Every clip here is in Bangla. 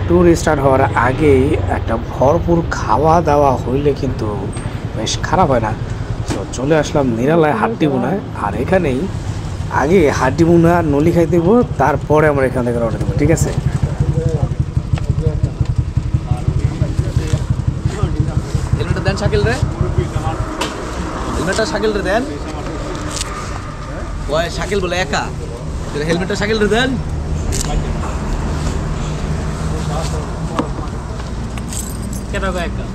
ট্যুর স্টার্ট হওয়ার আগেই একটা ভরপুর খাওয়া দাওয়া হইলে কিন্তু বেশ খারাপ হয় না। তো চলে আসলাম নিরালায় হাড্ডিবোনায়, আর এখানেই আগে হাড্ডিবোনা আর নলি খাই দেবো, তারপরে আমরা এখান থেকে রওনা দেবো। ঠিক আছে, হেলমেটটা দেন শাকিল রে, হেলমেটটা শাকিল রে দেন। ওই শাকিল বলে একা, হেলমেটটা শাকিল রে দেন। কেন একা?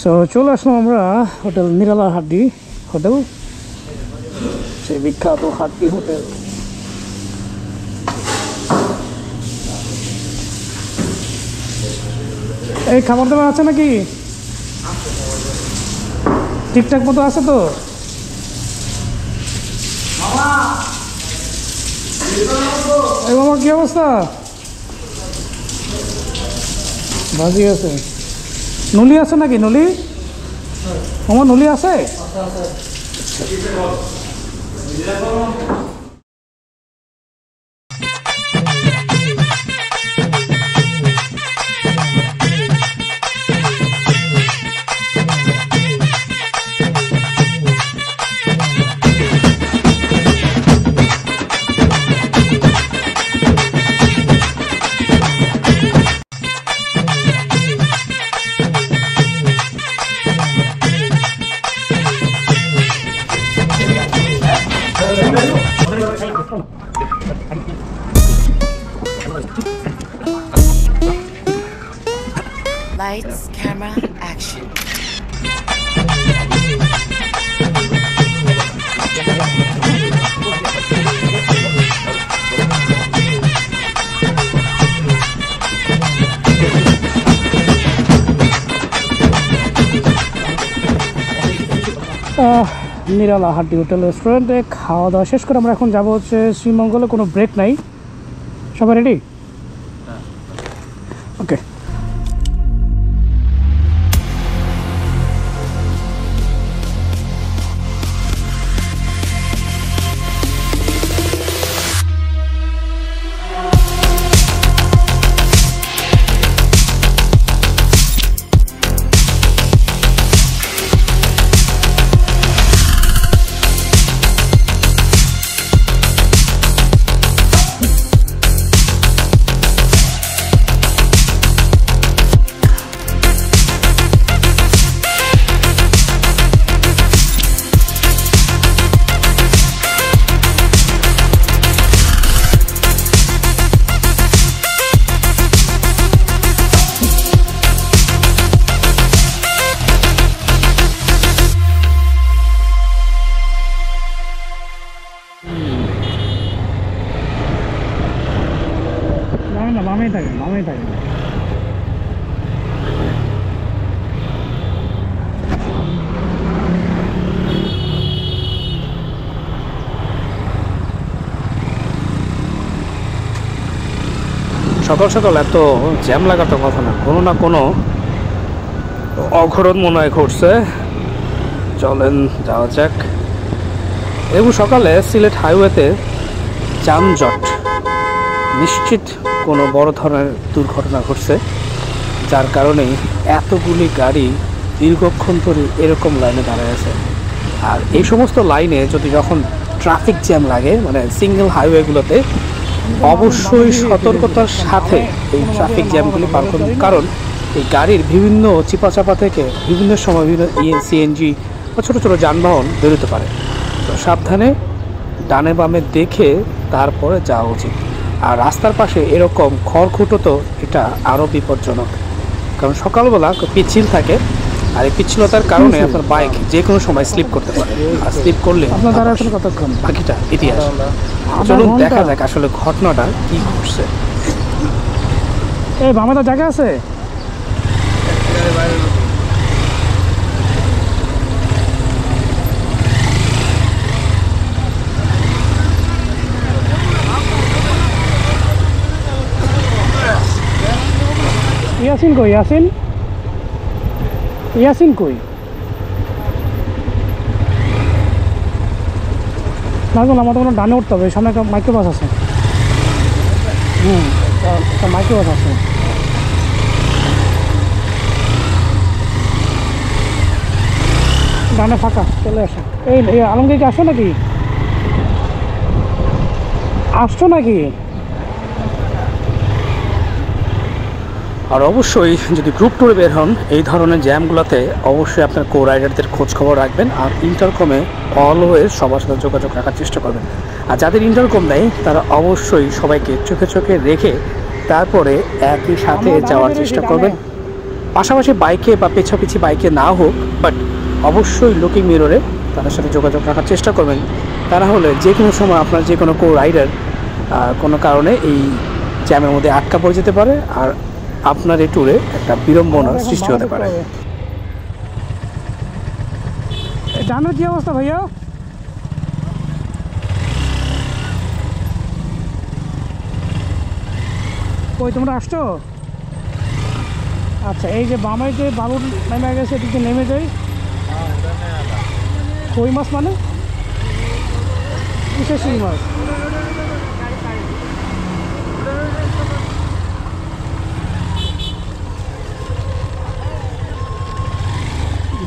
সো চলে আসলাম আমরা হোটেল নিরালা হাড্ডি হোটেল, সেই বিখ্যাত হাড্ডি হোটেল। এই খাবার দাবার আছে নাকি? ঠিকঠাক মতো আছে তো? এই মামা কি অবস্থা? ভাজি আছে, নলি আছে নাকি? নলি আমার নলি আছে। Lights, camera, action. নিরালা হাড্ডি হোটেল রেস্টুরেন্টে খাওয়া দাওয়া শেষ করে আমরা এখন যাবো হচ্ছে শ্রীমঙ্গলে। কোনো ব্রেক নাই, সবাই রেডি? ওকে। বামেই থাকে, বামেই থাকে। সকাল সকাল এত জ্যাম লাগার তো কথা না, কোনো না কোনো অঘটন মনে হয় ঘটছে। চলেন যাওয়া যাক। এবং সকালে সিলেট হাইওয়েতে যানজট, নিশ্চিত কোনো বড় ধরনের দুর্ঘটনা ঘটছে, যার কারণেই এতগুলি গাড়ি দীর্ঘক্ষণ ধরে এরকম লাইনে দাঁড়ায় আছে। আর এই সমস্ত লাইনে যদি যখন ট্রাফিক জ্যাম লাগে, মানে সিঙ্গেল হাইওয়েগুলোতে, অবশ্যই সতর্কতার সাথে এই ট্রাফিক জ্যামগুলি পার করুন, কারণ এই গাড়ির বিভিন্ন চিপাচাপা থেকে বিভিন্ন সময় বিভিন্ন সিএনজি বা ছোটো ছোটো যানবাহন বেরোতে পারে। তো সাবধানে ডানে বামে দেখে তারপরে যাওয়া উচিত। আর রাস্তার পাশে এরকম খড়খুঁটো তো এটা আরও বিপজ্জনক, কারণ সকালবেলা পিচ্ছিল থাকে, আর এই পিচ্ছিলতার কারণে আপনার বাইক যে কোনো সময় স্লিপ করতে পারে, আর স্লিপ করলে বাকিটা ইতিহাস। চলুন দেখা যাক আসলে ঘটনাটা কি ঘটছে। এই বামে তো জায়গা আছে। ইয়াসিন কই? ইয়াসিন ইয়াসিন কই? নাজমুল আমাদের কোনো ডানে উঠতে হবে, সামনে একটা মাইক্রোবাস আছে। একটা মাইক্রোবাস আছে। ডানে ফাঁকা, চলে আসো। এই আলমগীর কি আসছো নাকি? আসছো নাকি? আর অবশ্যই যদি গ্রুপ ট্যুরে বের হন এই ধরনের জ্যামগুলোতে অবশ্যই আপনার কো রাইডারদের খোঁজ খবর রাখবেন, আর ইন্টারকমে অলওয়েজ সবার সাথে যোগাযোগ রাখার চেষ্টা করবেন। আর যাদের ইন্টারকম নেই তারা অবশ্যই সবাইকে চোখে চোখে রেখে তারপরে একই সাথে যাওয়ার চেষ্টা করবেন। পাশাপাশি বাইকে বা পেছাপিছি বাইকে না হোক, বাট অবশ্যই লুকিং মিররে তাদের সাথে যোগাযোগ রাখার চেষ্টা করবেন। তা না হলে যে কোনো সময় আপনার যে কোনো কো রাইডার কোনো কারণে এই জ্যামের মধ্যে আটকা পড়ে যেতে পারে, আর আপনার এই ট্যুরে একটা বিড়ম্বনার সৃষ্টি হতে পারে। জানার কি অবস্থা ভাইয়া? কই তোমরা আসছো? আচ্ছা, এই যে বামাই যে বালুর নেমে গেছে, এদিকে নেমে যাই। কই মাছ মানে কিসের শিং মাছ?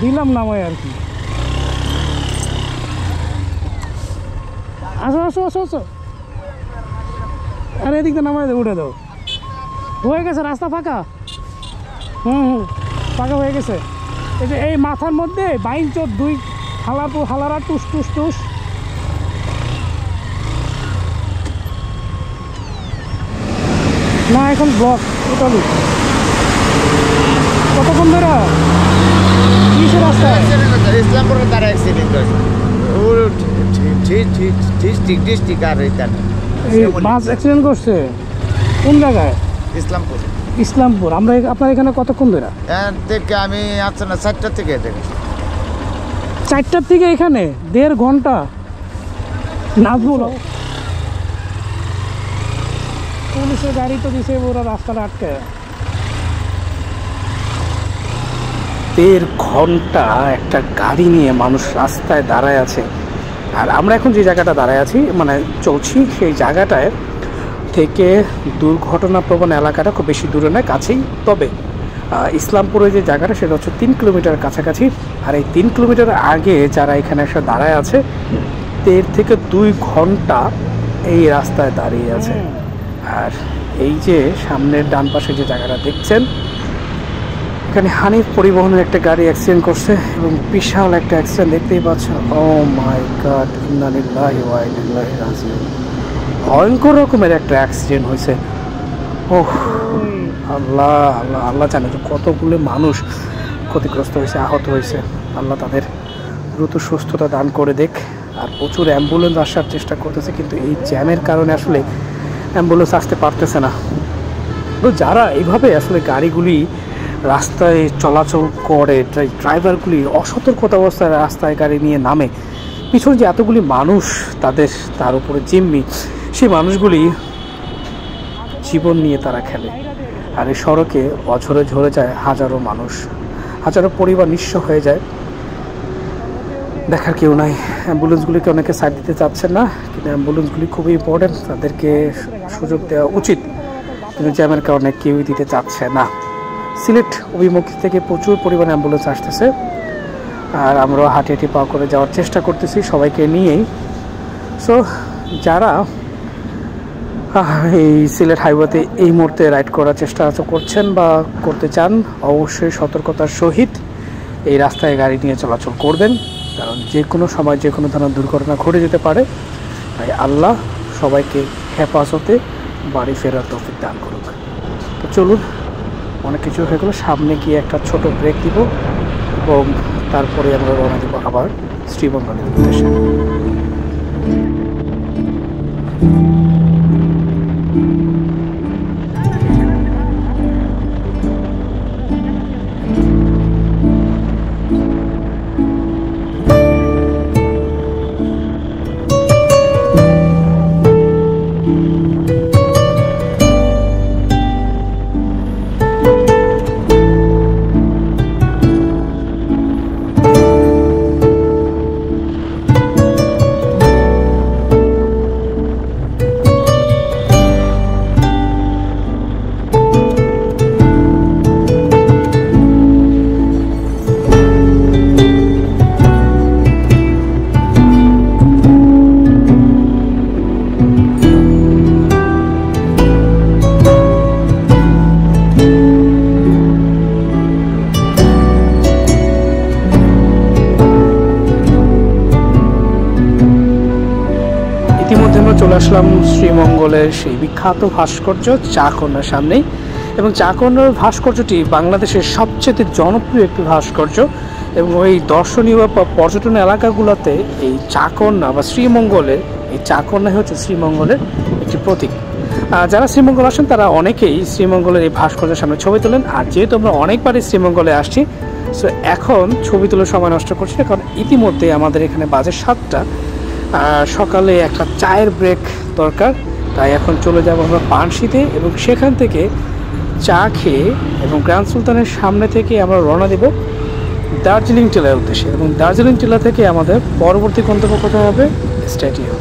দিলাম নামায় আর কি। আসো আসো আসো আসো, আরে এদিকটা নামায় দাও, উঠে দাও। হয়ে গেছে রাস্তা ফাঁকা। ফাঁকা হয়ে গেছে। এই যে এই মাথার মধ্যে বাইন চোর দুই হালারা টুস টুস টুস। না এখন ব্লক টোটালি। কতক্ষণ ধরে কিসের রাস্তায়? ইসলামপুরের দ্বারা অ্যাক্সিডেন্ট হয়েছে। ডিস্ট্রিক্ট আর এই বাস অ্যাক্সিডেন্ট করছে কোন জায়গায়? ইসলামপুর। ইসলামপুর। আমরা আপনার এখানে কতক্ষণ ধরে? থেকে আমি আচ্ছা না 4টা থেকে দেখি। 4টার থেকে এখানে 1.5 ঘন্টা। নাজমুল পুলিশের গাড়ি তো দিছে, ওরা রাস্তাটা আটকে। 1.5 ঘন্টা একটা গাড়ি নিয়ে মানুষ রাস্তায় দাঁড়ায় আছে। আর আমরা এখন যে জায়গাটা দাঁড়ায় আছি মানে চলছি, সেই জায়গাটায় থেকে দুর্ঘটনাপ্রবণ এলাকাটা খুব বেশি দূরে নয়, কাছেই। তবে ইসলামপুরের যে জায়গাটা সেটা হচ্ছে 3 কিলোমিটার কাছাকাছি। আর এই 3 কিলোমিটার আগে যারা এখানে এসে দাঁড়ায় আছে 1.5 থেকে 2 ঘন্টা এই রাস্তায় দাঁড়িয়ে আছে। আর এই যে সামনের ডান পাশে যে জায়গাটা দেখছেন, এখানে হানিফ পরিবহনের একটা গাড়ি অ্যাক্সিডেন্ট করছে এবং বিশাল একটা অ্যাক্সিডেন্ট দেখতেই পাচ্ছেন। ও মাই গড, ইন্না লিল্লাহি ওয়া ইন্না ইলাইহি রাজিউন। ভয়ঙ্কর রকমের একটা অ্যাক্সিডেন্ট হয়েছে। ওহ আল্লাহ আল্লাহ আল্লাহ জানে তো কতগুলো মানুষ ক্ষতিগ্রস্ত হয়েছে, আহত হয়েছে। আল্লাহ তাদের দ্রুত সুস্থতা দান করে দেখ। আর প্রচুর অ্যাম্বুলেন্স আসার চেষ্টা করতেছে, কিন্তু এই জ্যামের কারণে আসলে অ্যাম্বুলেন্স আসতে পারতেছে না। তো যারা এইভাবে আসলে গাড়িগুলি রাস্তায় চলাচল করে, ড্রাইভারগুলি অসতর্কতা অবস্থায় রাস্তায় গাড়ি নিয়ে নামে, পিছনে যে এতগুলি মানুষ তার উপরে জিম্মি, সেই মানুষগুলি জীবন নিয়ে তারা খেলে। আর এই সড়কে অঝরে ঝরে যায় হাজারো মানুষ, হাজারো পরিবার নিঃস্ব হয়ে যায়। দেখার কেউ নাই। অ্যাম্বুলেন্সগুলিকে অনেকে সাইড দিতে চাচ্ছেন না, কিন্তু অ্যাম্বুলেন্সগুলি খুবই ইম্পর্টেন্ট, তাদেরকে সুযোগ দেওয়া উচিত, কিন্তু জ্যামের কারণে কেউই দিতে চাচ্ছে না। সিলেট অভিমুখী থেকে প্রচুর পরিমাণে অ্যাম্বুলেন্স আসতেছে, আর আমরাও হাঁটি হাঁটি পা করে যাওয়ার চেষ্টা করতেছি সবাইকে নিয়েই। সো যারা এই সিলেট হাইওয়েতে এই মুহূর্তে রাইড করার চেষ্টা করছেন বা করতে চান, অবশ্যই সতর্কতার সহিত এই রাস্তায় গাড়ি নিয়ে চলাচল করবেন, কারণ যে কোনো সময় যে কোনো ধরনের দুর্ঘটনা ঘটে যেতে পারে। তাই আল্লাহ সবাইকে হেফাজতে বাড়ি ফেরার তৌফিক দান করুক। তো চলুন, অনেক কিছু হয়ে গেলো, সামনে গিয়ে একটা ছোট ব্রেক দিব এবং তারপরে আমরা রওনা দিব আবার শ্রীবন্ধনের উদ্দেশ্যে। ইতিমধ্যে আমরা চলে আসলাম শ্রীমঙ্গলের সেই বিখ্যাত ভাস্কর্য চাকর্ণার সামনেই, এবং চাকর্ণার ভাস্কর্যটি বাংলাদেশের সবচেয়ে জনপ্রিয় একটি ভাস্কর্য, এবং ওই দর্শনীয় বা পর্যটন এলাকাগুলোতে এই চাকর্ণা বা শ্রীমঙ্গলের এই চাকর্ণা হচ্ছে শ্রীমঙ্গলের একটি প্রতীক। যারা শ্রীমঙ্গল আসেন তারা অনেকেই শ্রীমঙ্গলের এই ভাস্কর্যের সামনে ছবি তোলেন। আর যেহেতু আমরা অনেকবারই শ্রীমঙ্গলে আসছি, সো এখন ছবি তোলার সময় নষ্ট করছি না, কারণ ইতিমধ্যে আমাদের এখানে বাজে 7টা, সকালে একটা চায়ের ব্রেক দরকার। তাই এখন চলে যাব আমরা পানশিতে, এবং সেখান থেকে চা খেয়ে এবং গ্র্যান্ড সুলতানের সামনে থেকে আমরা রওনা দেব দার্জিলিং টিলার উদ্দেশ্যে, এবং দার্জিলিং টিলা থেকে আমাদের পরবর্তী গন্তব্য কোথায় হবে? স্টেডিয়াম।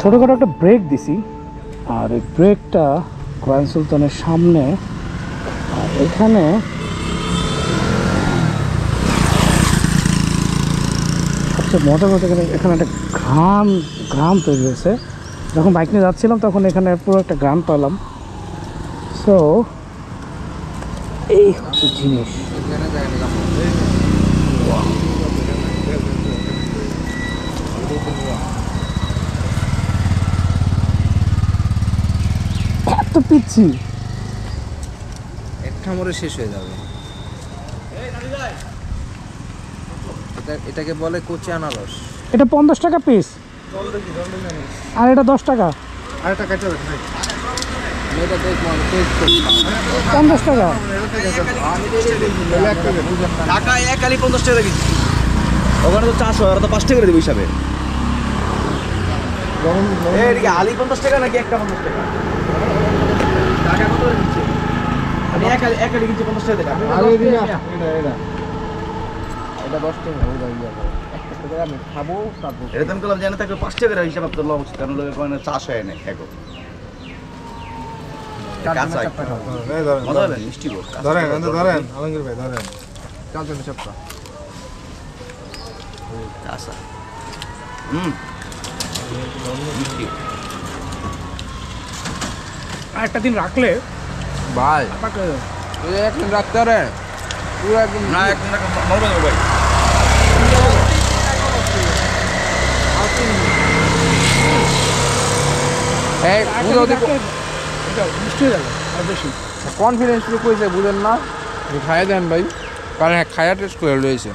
ছোটোখাটো একটা ব্রেক দিছি, আর এই ব্রেকটা গ্র্যান্ড সুলতানের সামনে। আর এখানে সবচেয়ে মজার মতো এখানে একটা গ্রাম তৈরি হয়েছে। যখন বাইক নিয়ে যাচ্ছিলাম তখন এখানে পুরো একটা গ্রাম পেলাম। সো এই হচ্ছে জিনিস। এত পিচ্ছি, একটা মোড়ে শেষ হয়ে যাবে। এটাকে বলে কচি আনারস। এটা 50 টাকা পিস, আর এটা 10 টাকা। আর এটা কাটা হবে না, এটা দেখ মানে 50 টাকা। টাকা এক আলি 50 টাকা কিনছি, ওখানে তো 400, আর তো 5 টাকা করে দেব হিসাবে। এদিকে আলি 50 টাকা নাকি একটা 50 টাকা? টাকা কত করে দিচ্ছে? আমি এক আলি কিনছি 50 টাকা টাকা। আলি দিনা এটা 10 টাকা হয়ে যাবে। একটা টাকা আমি খাবো তারপর। এটা তো আমি বললাম জানা থাকলে 5 টাকা হিসাব করতে লওয়া উচিত, কারণ লোকে কোন 400 হয় না এখন। কাঁচা মজা হবে মিষ্টি গো। ধরেন আলমগীর ভাই ধরেন কাঁচা সবটা কাঁচা মিষ্টি। আর একটা দিন রাখলে ভাই পাকে তুই একদিন রাখতে রে, তুই একদিন না, একদিন মরবে ভাই। এই বুঝো দেখো এটা মিষ্টি হয়ে যাবে আর বেশি। কনফিডেন্স শুরু কইছে, বুঝেন না? খাইয়ে দেন ভাই, কারণ খায়া টেস্ট করে রয়েছে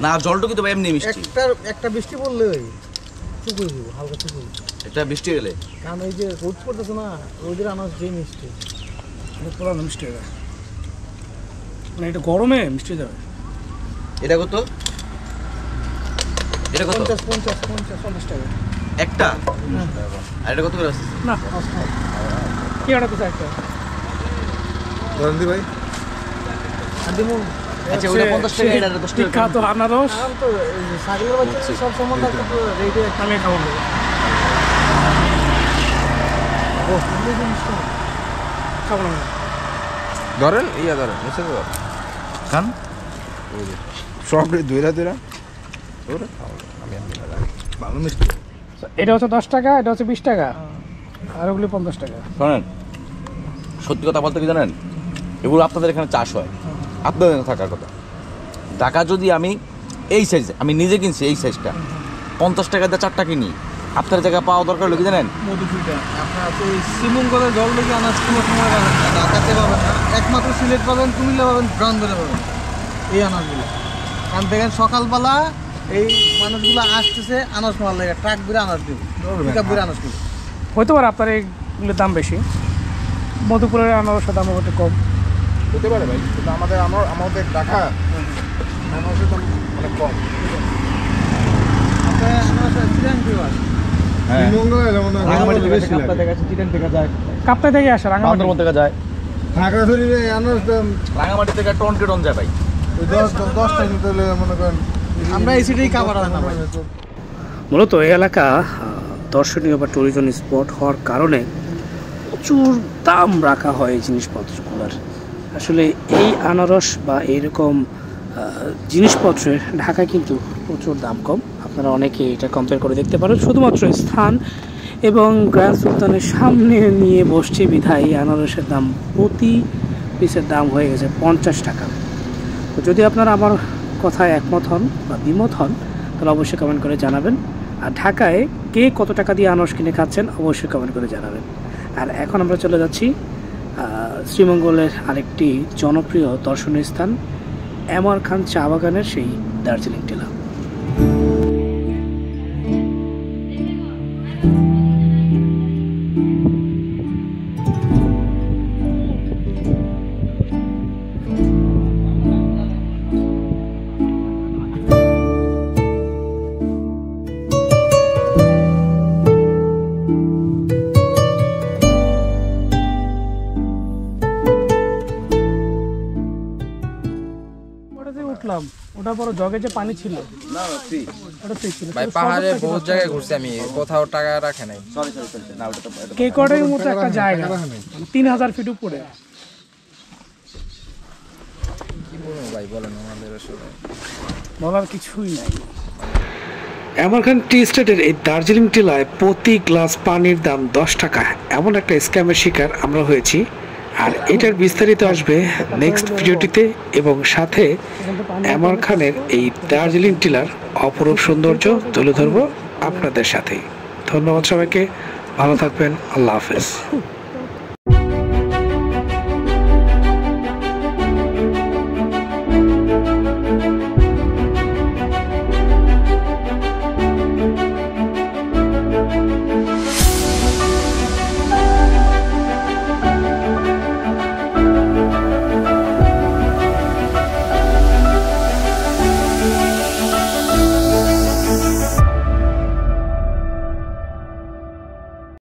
না। জলটুকু তো ভাই এমনি মিষ্টি। একটা বৃষ্টি পড়লে চুকুই দিব, হালকা চুকুই। এটা বৃষ্টি গেলে কারণ এই যে রোদ পড়তেছে না, রোদের আনাজ যে মিষ্টি, পুরো মিষ্টি হয়ে যাবে, মানে এটা গরমে মিষ্টি হয়ে যাবে। এটা কত? এটা কত? 50 টাকা একটা। আর এটা কত করে আছে? না কি অর্ডার করছে একটা ধরেন দি ভাই আদিমুল। আচ্ছা ওটা 50 টাকা, এটা 10 টাকা। বিখ্যাত আনারস তো ছাগলের বাচ্চা সব সময় তো রেডি আমি খাবো না। খাবো না ধরেন ইয়া ধরেন নিচে তো খান সব দুইরা ওরে আমি ভালো মিষ্টি। এটা হচ্ছে 10 টাকা, এটা হচ্ছে 20 টাকা, আর ওগুলি 50 টাকা। শোনেন সত্যি কথা বলতে কি জানেন, এগুলো আপনাদের এখানে চাষ হয়, আপনাদের এখানে থাকার কথা। টাকা যদি আমি এই সাইজ, আমি নিজে কিনছি এই সাইজটা 50 টাকা দিয়ে 4টা কিনি, আপনার জায়গায় পাওয়া দরকার হলো কি জানেন, মধুপুরটা আপনার ওই শ্রীমঙ্গলের জল থেকে আনাজ কোনো সময় পাবেন না, ঢাকাতে পাবেন না, একমাত্র সিলেট পাবেন, কুমিল্লা পাবেন, ব্রাহ্মণবাড়িয়া পাবেন এই আনাজগুলো। কারণ দেখেন সকালবেলা এই মানুষগুলো আসতেছে আনাজ মাল লাগে, ট্রাক বেড়ে আনাজ দেবে, পিকআপ বেড়ে আনাজ দেবে। হতে পারে আপনার এইগুলোর দাম বেশি, মধুপুরের আনারসের দাম একটু কম হতে পারে ভাই, কিন্তু আমাদের ঢাকা আনারসের দাম অনেক কম। আপনার আনারস চিরাং বিভাগ শ্রীমঙ্গলে যেমন রাঙামাটি থেকে আসে, কাপ্তাই থেকে আসে, চিটাং থেকে যায়, কাপ্তাই থেকে আসে, রাঙামাটি বান্দরবন থেকে যায়, খাগড়াছড়ির আনারস দাম রাঙামাটি থেকে টন কে টন যায় ভাই। 10টা নিতে হলে মনে করেন আমরা এই সিটেই কাভার হয় না ভাই। মূলত এই এলাকা দর্শনীয় বা ট্যুরিজম স্পট হওয়ার কারণে প্রচুর দাম রাখা হয় এই জিনিসপত্রগুলোর। আসলে এই আনারস বা এইরকম জিনিসপত্রের ঢাকায় কিন্তু প্রচুর দাম কম। আপনারা অনেকে এটা কম্পেয়ার করে দেখতে পারেন। শুধুমাত্র স্থান এবং গ্র্যান্ড সুলতানের সামনে নিয়ে বসছে বিধায় আনারসের দাম প্রতি পিসের দাম হয়ে গেছে 50 টাকা। তো যদি আপনারা আমার কথায় একমত হন বা দ্বিমত হন তাহলে অবশ্যই কমেন্ট করে জানাবেন। আর ঢাকায় কে কত টাকা দিয়ে আনারস কিনে খাচ্ছেন অবশ্যই কমেন্ট করে জানাবেন। আর এখন আমরা চলে যাচ্ছি শ্রীমঙ্গলের আরেকটি জনপ্রিয় দর্শনীয় স্থান এমআর খান চা বাগানের সেই দার্জিলিং টিলা। উঠলাম, ওটার পর জগে যে পানি ছিল ওটা ঠিক ছিল। ভাই পাহাড়ে বহুত জায়গায় ঘুরছি আমি, কোথাও টাকা রাখে নাই। কেকড়ের মতো একটা জায়গা 3000 ফিট উপরে। কি বলবো ভাই বলেন, আমাদের আসলে বলার কিছুই নাই। এমআর খান টি এস্টেটের এই দার্জিলিং টিলায় প্রতি গ্লাস পানির দাম 10 টাকা, এমন একটা স্ক্যামের শিকার আমরা হয়েছি। আর এটার বিস্তারিত আসবে নেক্সট ভিডিওটিতে, এবং সাথে এমআর খানের এই দার্জিলিং টিলার অপরূপ সৌন্দর্য তুলে ধরবো আপনাদের সাথে। ধন্যবাদ সবাইকে, ভালো থাকবেন, আল্লাহ হাফেজ।